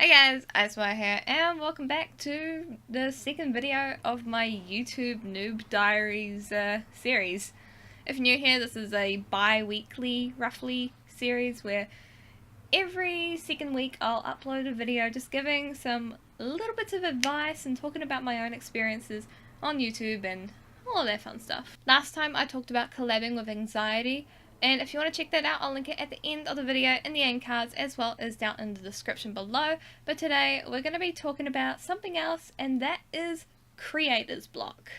Hey guys, Icewire here, and welcome back to the second video of my YouTube Noob Diaries series. If you're new here, this is a bi-weekly, roughly, series where every second week I'll upload a video just giving some little bits of advice and talking about my own experiences on YouTube and all of that fun stuff. Last time I talked about collabing with anxiety, and if you want to check that out, I'll link it at the end of the video in the end cards as well as down in the description below. But today we're going to be talking about something else, and that is creator's block.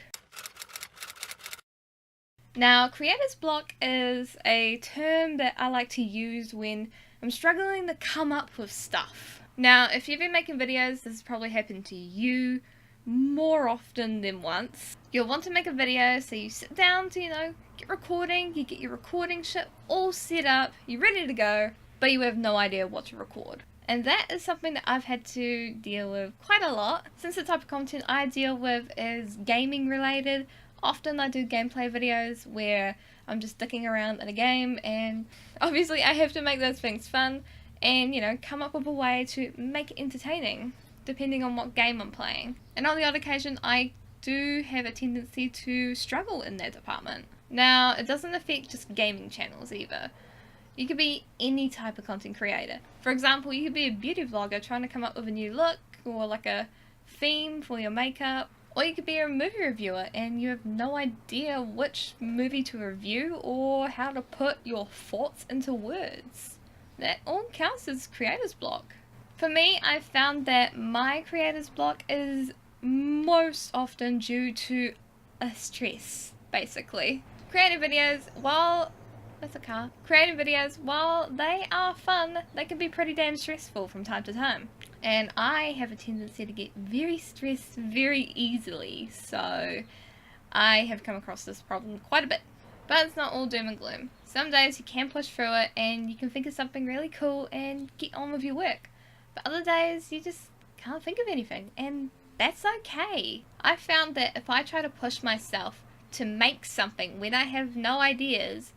Now, creator's block is a term that I like to use when I'm struggling to come up with stuff. Now, if you've been making videos, this has probably happened to you more often than once. You'll want to make a video, so you sit down to, get recording, you get your recording shit all set up, you're ready to go, but you have no idea what to record. And that is something that I've had to deal with quite a lot. Since the type of content I deal with is gaming related, often I do gameplay videos where I'm just sticking around in a game, and obviously I have to make those things fun and, come up with a way to make it entertaining, depending on what game I'm playing. And on the odd occasion, I do have a tendency to struggle in that department. Now, it doesn't affect just gaming channels either. You could be any type of content creator. For example, you could be a beauty vlogger trying to come up with a new look or like a theme for your makeup. Or you could be a movie reviewer and you have no idea which movie to review or how to put your thoughts into words. That all counts as creator's block. For me, I've found that my creator's block is most often due to a stress, basically. Creating videos, while they are fun, they can be pretty damn stressful from time to time. And I have a tendency to get very stressed very easily, so I have come across this problem quite a bit. But it's not all doom and gloom. Some days you can push through it and you can think of something really cool and get on with your work. But other days you just can't think of anything, and that's okay. I found that if I try to push myself to make something when I have no ideas,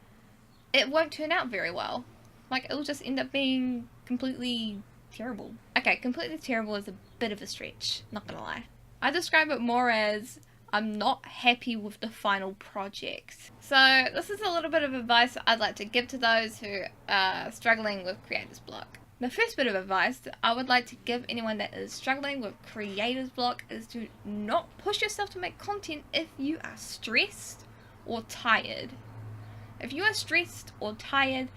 it won't turn out very well. Like, it'll just end up being completely terrible. Okay, completely terrible is a bit of a stretch, not gonna lie. I describe it more as I'm not happy with the final project. So this is a little bit of advice I'd like to give to those who are struggling with creator's block. The first bit of advice that I would like to give anyone that is struggling with creator's block is to not push yourself to make content if you are stressed or tired. If you are stressed or tired,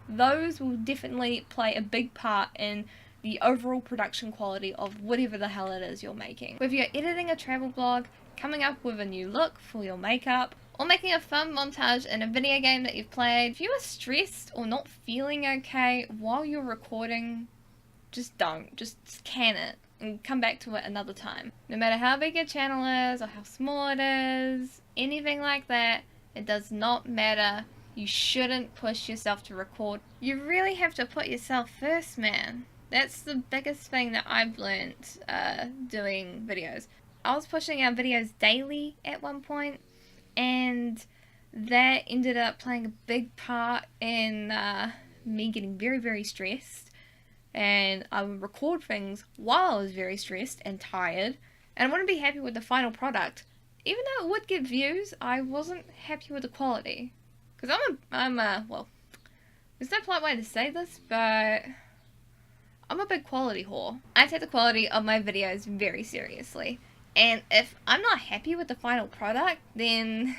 those will definitely play a big part in the overall production quality of whatever the hell it is you're making. Whether you're editing a travel blog, coming up with a new look for your makeup, or making a fun montage in a video game that you've played, if you are stressed or not feeling okay while you're recording, just don't. Just can it and come back to it another time. No matter how big your channel is or how small it is, anything like that, it does not matter. You shouldn't push yourself to record. You really have to put yourself first, man. That's the biggest thing that I've learned doing videos. I was pushing out videos daily at one point, and that ended up playing a big part in me getting very, very stressed. And I would record things while I was very stressed and tired, and I wouldn't be happy with the final product. Even though it would get views, I wasn't happy with the quality. Because well, there's no polite way to say this, but I'm a big quality whore. I take the quality of my videos very seriously. And if I'm not happy with the final product, then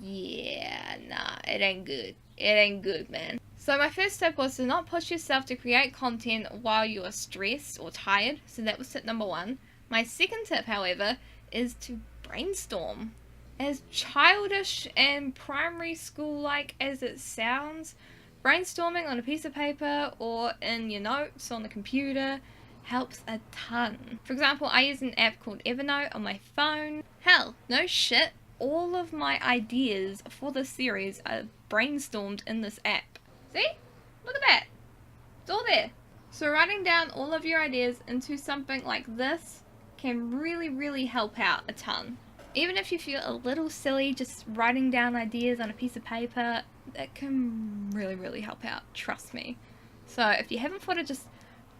yeah, nah, it ain't good. It ain't good, man. So my first step was to not push yourself to create content while you are stressed or tired. So that was tip number one. My second tip, however, is to brainstorm. As childish and primary school-like as it sounds, brainstorming on a piece of paper or in your notes on the computer helps a ton. For example, I use an app called Evernote on my phone. Hell, no shit, all of my ideas for this series are brainstormed in this app. See? Look at that. It's all there. So writing down all of your ideas into something like this can really, really help out a ton. Even if you feel a little silly just writing down ideas on a piece of paper, that can really, really help out. Trust me. So if you haven't thought of just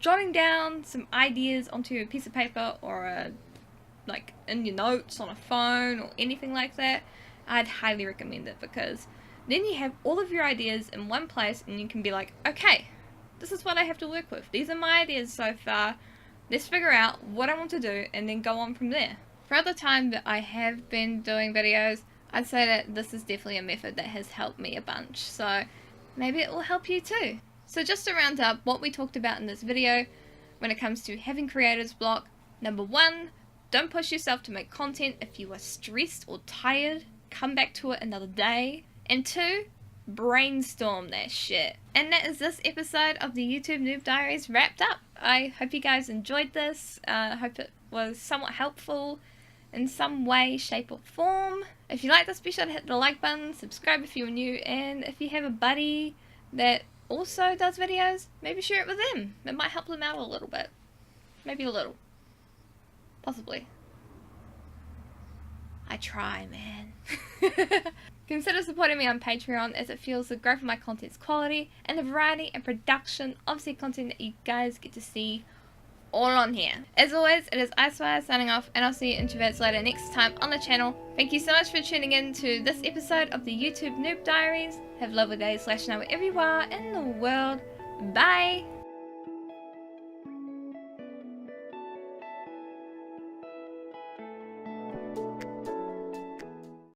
jotting down some ideas onto a piece of paper or like in your notes on a phone or anything like that, I'd highly recommend it, because then you have all of your ideas in one place and you can be like, okay, this is what I have to work with. These are my ideas so far. Let's figure out what I want to do and then go on from there. Throughout the time that I have been doing videos, I'd say that this is definitely a method that has helped me a bunch. So maybe it will help you too. So just to round up what we talked about in this video, when it comes to having creator's block, number 1, don't push yourself to make content if you are stressed or tired. Come back to it another day. And 2, brainstorm that shit. And that is this episode of the YouTube Noob Diaries wrapped up. I hope you guys enjoyed this. I hope it was somewhat helpful in some way, shape or form. If you like this, be sure to hit the like button, subscribe if you're new, and if you have a buddy that also does videos, maybe share it with them. It might help them out a little bit. Maybe a little. Possibly. I try, man. Consider supporting me on Patreon, as it fuels the growth of my content's quality and the variety and production of said content that you guys get to see all on here. As always, it is Icefire signing off, and I'll see you introverts later next time on the channel. Thank you so much for tuning in to this episode of the YouTube Noob Diaries. Have a lovely day / night wherever you are in the world. Bye!